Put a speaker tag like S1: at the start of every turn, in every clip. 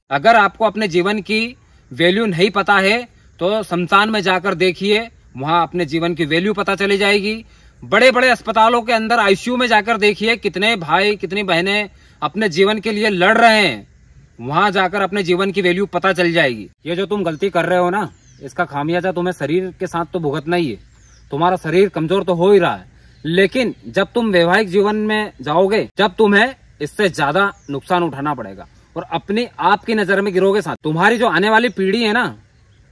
S1: अगर आपको अपने जीवन की वैल्यू नहीं पता है तो शमशान में जाकर देखिए, वहां अपने जीवन की वैल्यू पता चली जाएगी। बड़े बड़े अस्पतालों के अंदर आईसीयू में जाकर देखिए, कितने भाई कितनी बहनें अपने जीवन के लिए लड़ रहे हैं, वहां जाकर अपने जीवन की वैल्यू पता चल जाएगी। ये जो तुम गलती कर रहे हो ना, इसका खामियाजा तुम्हें शरीर के साथ तो भुगतना ही है। तुम्हारा शरीर कमजोर तो हो ही रहा है, लेकिन जब तुम वैवाहिक जीवन में जाओगे, जब तुम्हें इससे ज्यादा नुकसान उठाना पड़ेगा और अपनी आप की नजर में गिरोगे। साथ तुम्हारी जो आने वाली पीढ़ी है ना,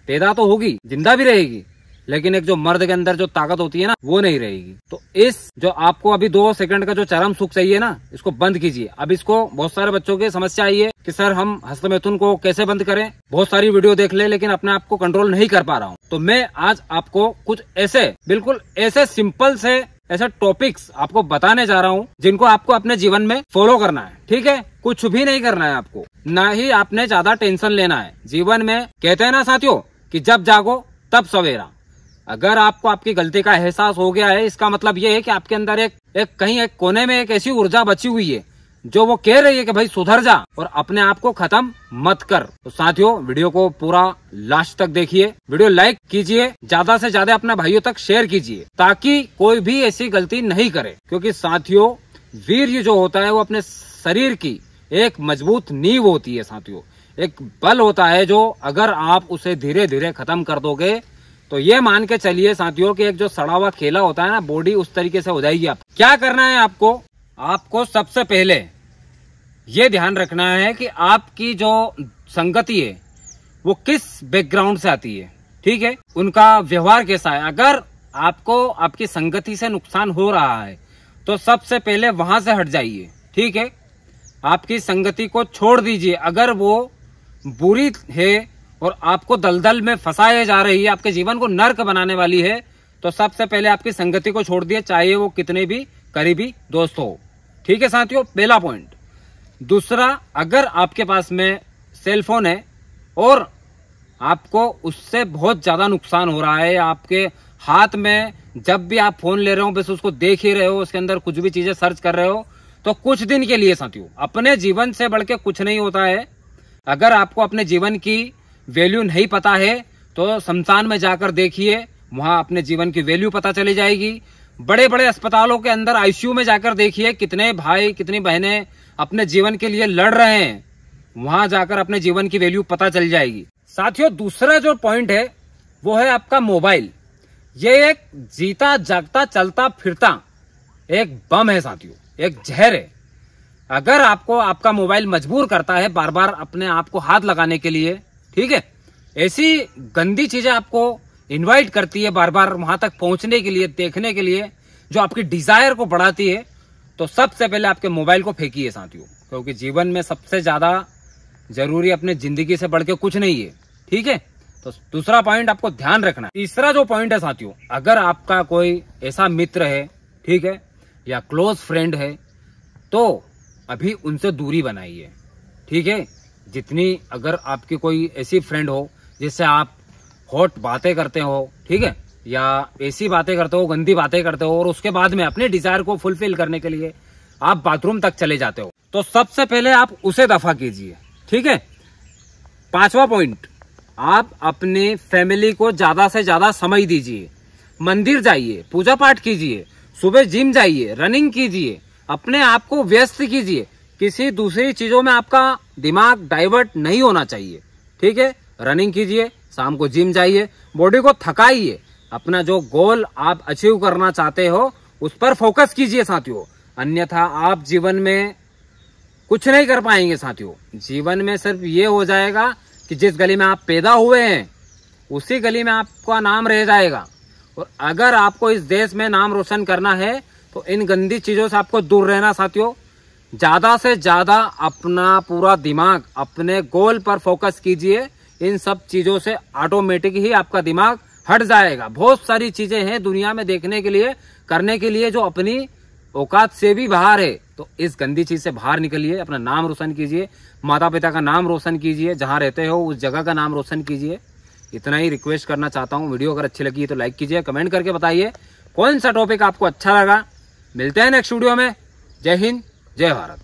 S1: पैदा तो होगी, जिंदा भी रहेगी, लेकिन एक जो मर्द के अंदर जो ताकत होती है ना, वो नहीं रहेगी। तो इस जो आपको अभी 2 सेकंड का जो चरम सुख चाहिए ना, इसको बंद कीजिए। अब इसको बहुत सारे बच्चों की समस्या आई है कि सर हम हस्तमैथुन को कैसे बंद करें, बहुत सारी वीडियो देख ले लेकिन अपने आप को कंट्रोल नहीं कर पा रहा हूँ। तो मैं आज आपको कुछ ऐसे बिल्कुल ऐसे सिंपल से ऐसे टॉपिक्स आपको बताने जा रहा हूँ, जिनको आपको अपने जीवन में फॉलो करना है। ठीक है, कुछ भी नहीं करना है आपको, ना ही आपने ज्यादा टेंशन लेना है। जीवन में कहते हैं ना साथियों कि जब जागो तब सवेरा। अगर आपको आपकी गलती का एहसास हो गया है, इसका मतलब ये है कि आपके अंदर एक कोने में एक ऐसी ऊर्जा बची हुई है जो वो कह रही है कि भाई सुधर जा और अपने आप को खत्म मत कर। तो साथियों, वीडियो को पूरा लास्ट तक देखिए, वीडियो लाइक कीजिए, ज्यादा से ज्यादा अपने भाइयों तक शेयर कीजिए, ताकि कोई भी ऐसी गलती नहीं करे। क्योंकि साथियों, वीर्य जो होता है वो अपने शरीर की एक मजबूत नींव होती है। साथियों, एक बल होता है जो अगर आप उसे धीरे धीरे खत्म कर दोगे तो ये मान के चलिए साथियों कि एक जो सड़ा हुआ खेला होता है ना, बॉडी उस तरीके से हो जाएगी। आप क्या करना है, आपको सबसे पहले ये ध्यान रखना है कि आपकी जो संगति है वो किस बैकग्राउंड से आती है। ठीक है, उनका व्यवहार कैसा है। अगर आपको आपकी संगति से नुकसान हो रहा है तो सबसे पहले वहां से हट जाइए। ठीक है, आपकी संगति को छोड़ दीजिए। अगर वो बुरी है और आपको दलदल में फंसाए जा रही है, आपके जीवन को नर्क बनाने वाली है, तो सबसे पहले आपकी संगति को छोड़ दिए, चाहे वो कितने भी करीबी दोस्त हो। ठीक है साथियों, पहला पॉइंट। दूसरा, अगर आपके पास में सेल फोन है और आपको उससे बहुत ज्यादा नुकसान हो रहा है, आपके हाथ में जब भी आप फोन ले रहे हो बस उसको देख ही रहे हो, उसके अंदर कुछ भी चीजें सर्च कर रहे हो, तो कुछ दिन के लिए साथियों, अपने जीवन से बढ़ के कुछ नहीं होता है। अगर आपको अपने जीवन की वैल्यू नहीं पता है तो शमशान में जाकर देखिए, वहां अपने जीवन की वैल्यू पता चली जाएगी। बड़े बड़े अस्पतालों के अंदर आईसीयू में जाकर देखिए, कितने भाई कितनी बहनें अपने जीवन के लिए लड़ रहे हैं, वहां जाकर अपने जीवन की वैल्यू पता चल जाएगी। साथियों, दूसरा जो पॉइंट है वो है आपका मोबाइल। ये एक जीता जागता चलता फिरता एक बम है साथियों, एक जहर है। अगर आपको आपका मोबाइल मजबूर करता है बार बार अपने आप को हाथ लगाने के लिए, ठीक है, ऐसी गंदी चीजें आपको इनवाइट करती है बार बार वहां तक पहुंचने के लिए, देखने के लिए, जो आपकी डिजायर को बढ़ाती है, तो सबसे पहले आपके मोबाइल को फेंकिए साथियों। क्योंकि जीवन में सबसे ज्यादा जरूरी अपने जिंदगी से बढ़ के कुछ नहीं है। ठीक है, तो दूसरा पॉइंट आपको ध्यान रखना है। तीसरा जो पॉइंट है साथियों, अगर आपका कोई ऐसा मित्र है, ठीक है, या क्लोज फ्रेंड है, तो अभी उनसे दूरी बनाइए। ठीक है, जितनी अगर आपकी कोई ऐसी फ्रेंड हो जिससे आप हॉट बातें करते हो, ठीक है, या ऐसी बातें करते हो, गंदी बातें करते हो, और उसके बाद में अपने डिजायर को फुलफिल करने के लिए आप बाथरूम तक चले जाते हो, तो सबसे पहले आप उसे दफा कीजिए। ठीक है, पांचवा पॉइंट, आप अपने फैमिली को ज्यादा से ज्यादा समय दीजिए। मंदिर जाइए, पूजा पाठ कीजिए, सुबह जिम जाइए, रनिंग कीजिए, अपने आप को व्यस्त कीजिए। किसी दूसरी चीजों में आपका दिमाग डाइवर्ट नहीं होना चाहिए। ठीक है, रनिंग कीजिए, शाम को जिम जाइए, बॉडी को थकाइए, अपना जो गोल आप अचीव करना चाहते हो उस पर फोकस कीजिए साथियों। अन्यथा आप जीवन में कुछ नहीं कर पाएंगे साथियों। जीवन में सिर्फ ये हो जाएगा कि जिस गली में आप पैदा हुए हैं उसी गली में आपका नाम रह जाएगा। और अगर आपको इस देश में नाम रोशन करना है तो इन गंदी चीजों से आपको दूर रहना साथियों। ज्यादा से ज्यादा अपना पूरा दिमाग अपने गोल पर फोकस कीजिए। इन सब चीजों से ऑटोमेटिक ही आपका दिमाग हट जाएगा। बहुत सारी चीजें हैं दुनिया में देखने के लिए, करने के लिए, जो अपनी औकात से भी बाहर है। तो इस गंदी चीज से बाहर निकलिए, अपना नाम रोशन कीजिए, माता पिता का नाम रोशन कीजिए, जहां रहते हो उस जगह का नाम रोशन कीजिए। इतना ही रिक्वेस्ट करना चाहता हूं। वीडियो अगर अच्छी लगी तो लाइक कीजिए, कमेंट करके बताइए कौन सा टॉपिक आपको अच्छा लगा। मिलते हैं नेक्स्ट वीडियो में। जय हिंद, जय भारत।